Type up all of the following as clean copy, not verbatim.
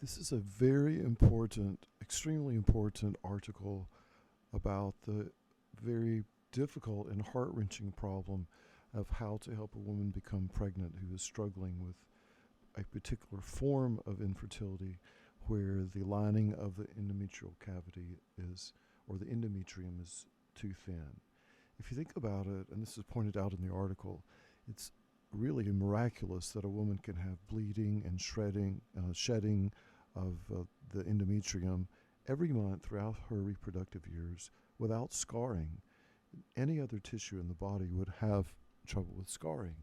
This is a very important, extremely important article about the very difficult and heart wrenching problem of how to help a woman become pregnant who is struggling with a particular form of infertility where the lining of the endometrial cavity is, or the endometrium is too thin. If you think about it, and this is pointed out in the article, it's really miraculous that a woman can have bleeding and shedding of the endometrium every month throughout her reproductive years without scarring. Any other tissue in the body would have trouble with scarring.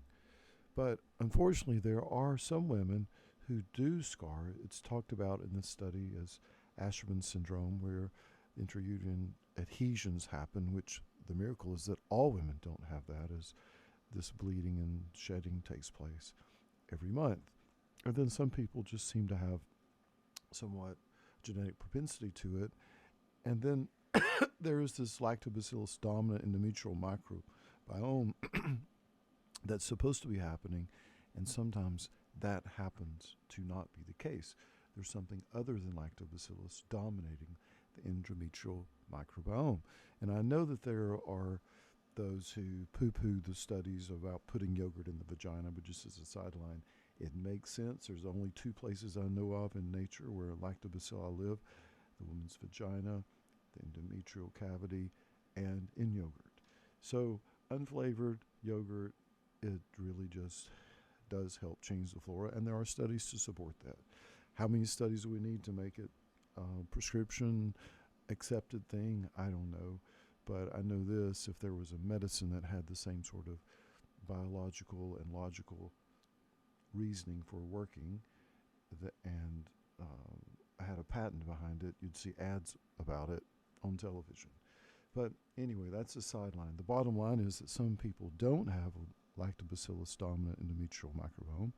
But unfortunately, there are some women who do scar. It's talked about in this study as Asherman syndrome, where intrauterine adhesions happen, which the miracle is that all women don't have that, as this bleeding and shedding takes place every month. And then some people just seem to have somewhat genetic propensity to it. And then there is this lactobacillus dominant endometrial microbiome that's supposed to be happening, and sometimes that happens to not be the case. There's something other than lactobacillus dominating the endometrial microbiome. And I know that there are those who poo-poo the studies about putting yogurt in the vagina, but just as a sideline, it makes sense. There's only two places I know of in nature where lactobacilli live: the woman's vagina, the endometrial cavity, and in yogurt. So unflavored yogurt, it really just does help change the flora, and there are studies to support that. How many studies do we need to make it a prescription accepted thing? I don't know. But I know this: if there was a medicine that had the same sort of biological and logical reasoning for working, and I had a patent behind it, you'd see ads about it on television. But anyway, that's a sideline. The bottom line is that some people don't have a lactobacillus dominant endometrial microbiome,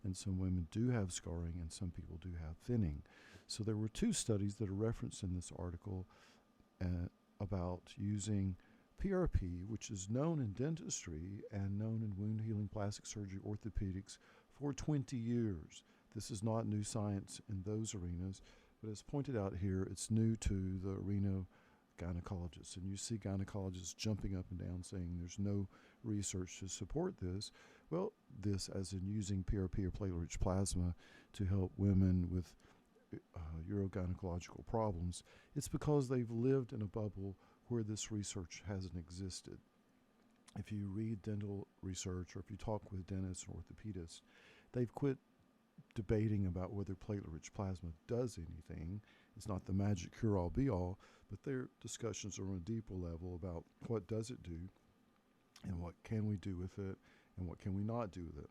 and some women do have scarring, and some people do have thinning. So there were two studies that are referenced in this article about using PRP, which is known in dentistry and known in wound healing, plastic surgery, orthopedics for 20 years. This is not new science in those arenas, but as pointed out here, it's new to the arena of gynecologists. And you see gynecologists jumping up and down saying there's no research to support this. Well, this as in using PRP or platelet-rich plasma to help women with urogynecological problems, it's because they've lived in a bubble where this research hasn't existed. If you read dental research or if you talk with dentists and orthopedists, they've quit debating about whether platelet-rich plasma does anything. It's not the magic cure-all be-all, but their discussions are on a deeper level about what does it do and what can we do with it and what can we not do with it.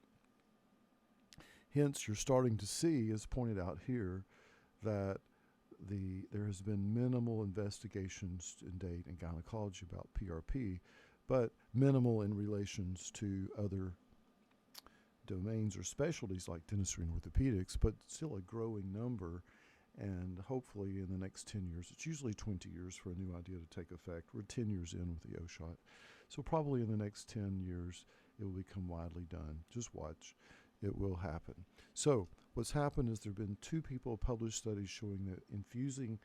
Hence, you're starting to see, as pointed out here, that there has been minimal investigations to date in gynecology about PRP, but minimal in relations to other domains or specialties like dentistry and orthopedics, but still a growing number. And hopefully in the next 10 years, it's usually 20 years for a new idea to take effect. We're 10 years in with the O-shot. So probably in the next 10 years, it will become widely done. Just watch. It will happen. So what's happened is there have been two people published studies showing that infusing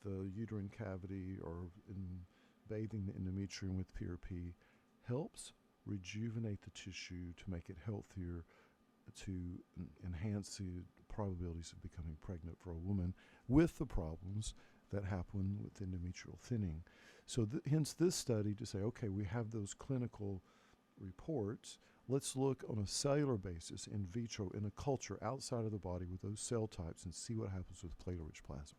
the uterine cavity or in bathing the endometrium with PRP helps rejuvenate the tissue to make it healthier, to enhance the probabilities of becoming pregnant for a woman with the problems that happen with endometrial thinning. So hence this study to say, okay, we have those clinical reports. Let's look on a cellular basis in vitro in a culture outside of the body with those cell types and see what happens with platelet-rich plasma.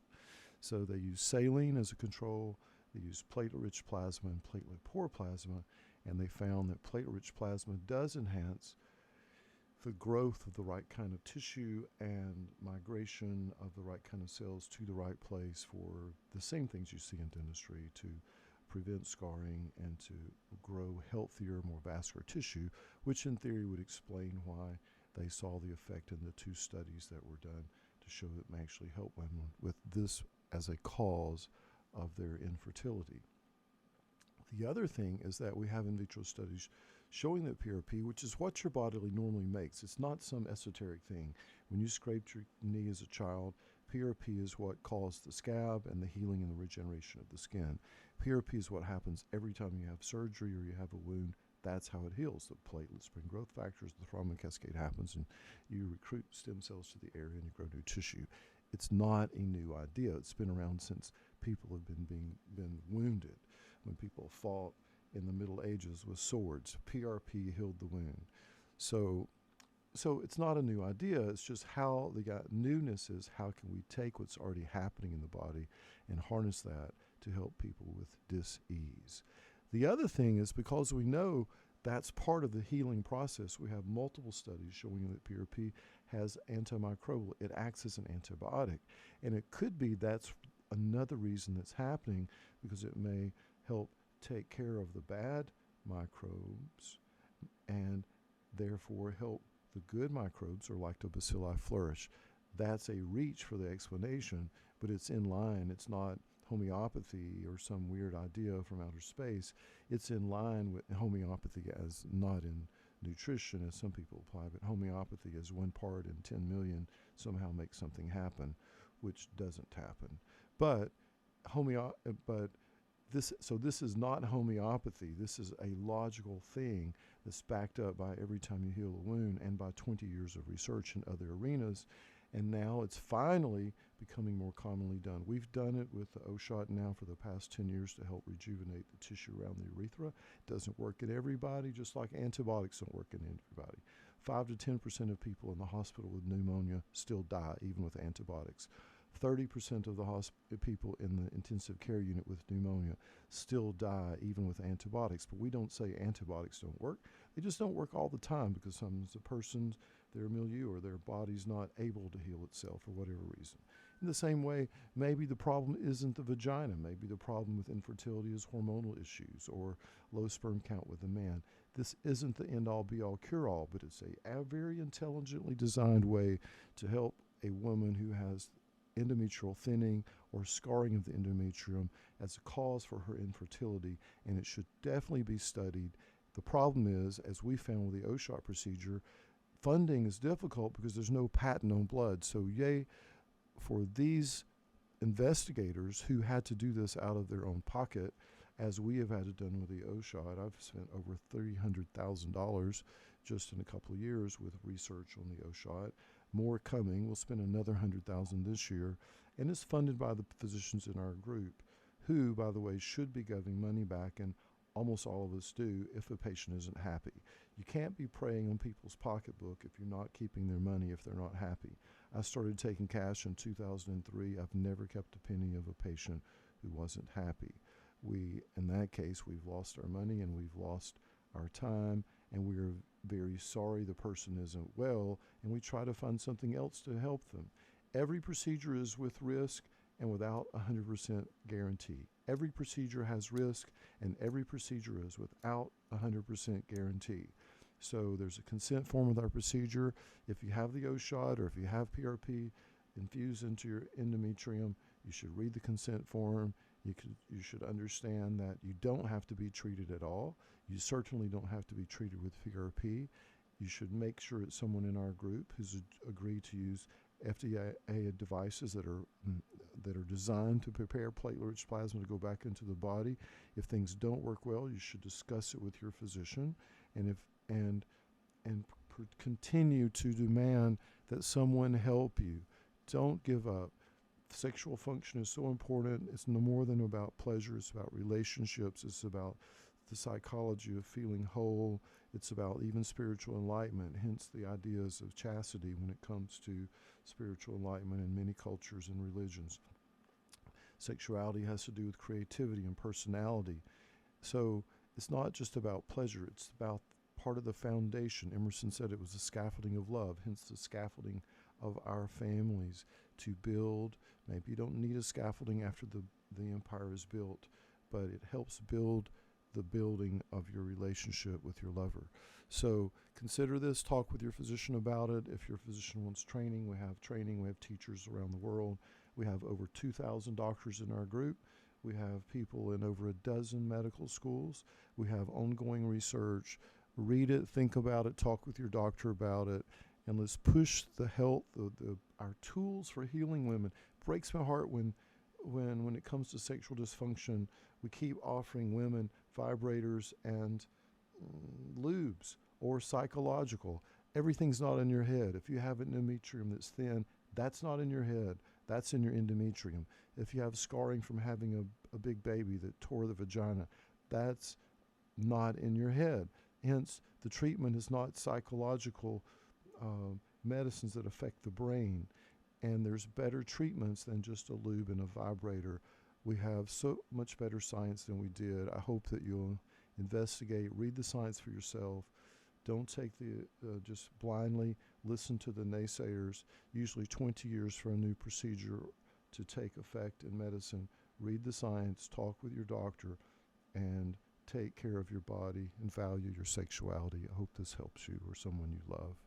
So they use saline as a control, they use platelet-rich plasma and platelet-poor plasma, and they found that platelet-rich plasma does enhance the growth of the right kind of tissue and migration of the right kind of cells to the right place for the same things you see in dentistry to prevent scarring and to grow healthier, more vascular tissue, which in theory would explain why they saw the effect in the two studies that were done to show that it may actually help women with this as a cause of their infertility. The other thing is that we have in vitro studies showing that PRP, which is what your body normally makes, it's not some esoteric thing. When you scraped your knee as a child, PRP is what caused the scab and the healing and the regeneration of the skin. PRP is what happens every time you have surgery or you have a wound. That's how it heals. The platelets bring growth factors, the thrombin cascade happens, and you recruit stem cells to the area and you grow new tissue. It's not a new idea. It's been around since people have been wounded. When people fought in the Middle Ages with swords, PRP healed the wound. So it's not a new idea. It's just how the newness is how can we take what's already happening in the body and harness that to help people with dis-ease. The other thing is because we know that's part of the healing process, we have multiple studies showing that PRP has antimicrobial. It acts as an antibiotic. And it could be that's another reason that's happening, because it may help take care of the bad microbes and therefore help the good microbes or lactobacilli flourish. That's a reach for the explanation, but it's in line. It's not homeopathy or some weird idea from outer space. It's in line with homeopathy, as not in nutrition as some people apply, but homeopathy as 1 part in 10 million somehow makes something happen, which doesn't happen. But this is not homeopathy. This is a logical thing that's backed up by every time you heal a wound and by 20 years of research in other arenas. And now it's finally becoming more commonly done. We've done it with the O-shot now for the past 10 years to help rejuvenate the tissue around the urethra. It doesn't work in everybody, just like antibiotics don't work in everybody. 5 to 10% of people in the hospital with pneumonia still die, even with antibiotics. 30% of the people in the intensive care unit with pneumonia still die, even with antibiotics. But we don't say antibiotics don't work. They just don't work all the time because sometimes the person's, their milieu or their body's not able to heal itself for whatever reason. In the same way, maybe the problem isn't the vagina. Maybe the problem with infertility is hormonal issues or low sperm count with the man. This isn't the end-all, be-all, cure-all, but it's a very intelligently designed way to help a woman who has endometrial thinning or scarring of the endometrium as a cause for her infertility, and it should definitely be studied. The problem is, as we found with the O-shot procedure, funding is difficult because there's no patent on blood. So yay for these investigators who had to do this out of their own pocket, as we have had it done with the O-shot. I've spent over $300,000 just in a couple of years with research on the O-shot. More coming. We'll spend another $100,000 this year, and it's funded by the physicians in our group, who, by the way, should be giving money back, and almost all of us do if a patient isn't happy. You can't be preying on people's pocketbook if you're not keeping their money if they're not happy. I started taking cash in 2003. I've never kept a penny of a patient who wasn't happy. In that case, we've lost our money and we've lost our time, and we're very sorry the person isn't well, and we try to find something else to help them. Every procedure is with risk and without 100% guarantee. Every procedure has risk, and every procedure is without 100% guarantee. So there's a consent form with our procedure. If you have the O-shot or if you have PRP infused into your endometrium, you should read the consent form. You should understand that you don't have to be treated at all. You certainly don't have to be treated with PRP. You should make sure it's someone in our group who's agreed to use FDA devices that are designed to prepare platelet-rich plasma to go back into the body. If things don't work well, you should discuss it with your physician, and continue to demand that someone help you. Don't give up. Sexual function is so important. It's no more than about pleasure. It's about relationships. It's about the psychology of feeling whole. It's about even spiritual enlightenment, hence the ideas of chastity when it comes to spiritual enlightenment in many cultures and religions. Sexuality has to do with creativity and personality. So it's not just about pleasure. It's about part of the foundation. Emerson said it was the scaffolding of love, hence the scaffolding of our families to build. Maybe you don't need a scaffolding after the empire is built, but it helps build the building of your relationship with your lover. So consider this, talk with your physician about it. If your physician wants training, we have teachers around the world. We have over 2,000 doctors in our group. We have people in over a dozen medical schools. We have ongoing research. Read it, think about it, talk with your doctor about it, and let's push the health of our tools for healing women. Breaks my heart when it comes to sexual dysfunction, we keep offering women vibrators and lubes or psychological. Everything's not in your head. If you have an endometrium that's thin, that's not in your head. That's in your endometrium. If you have scarring from having a big baby that tore the vagina, that's not in your head. Hence, the treatment is not psychological medicines that affect the brain. And there's better treatments than just a lube and a vibrator. We have so much better science than we did. I hope that you'll investigate, read the science for yourself. Don't take the just blindly listen to the naysayers. Usually 20 years for a new procedure to take effect in medicine. Read the science, talk with your doctor, and take care of your body and value your sexuality. I hope this helps you or someone you love.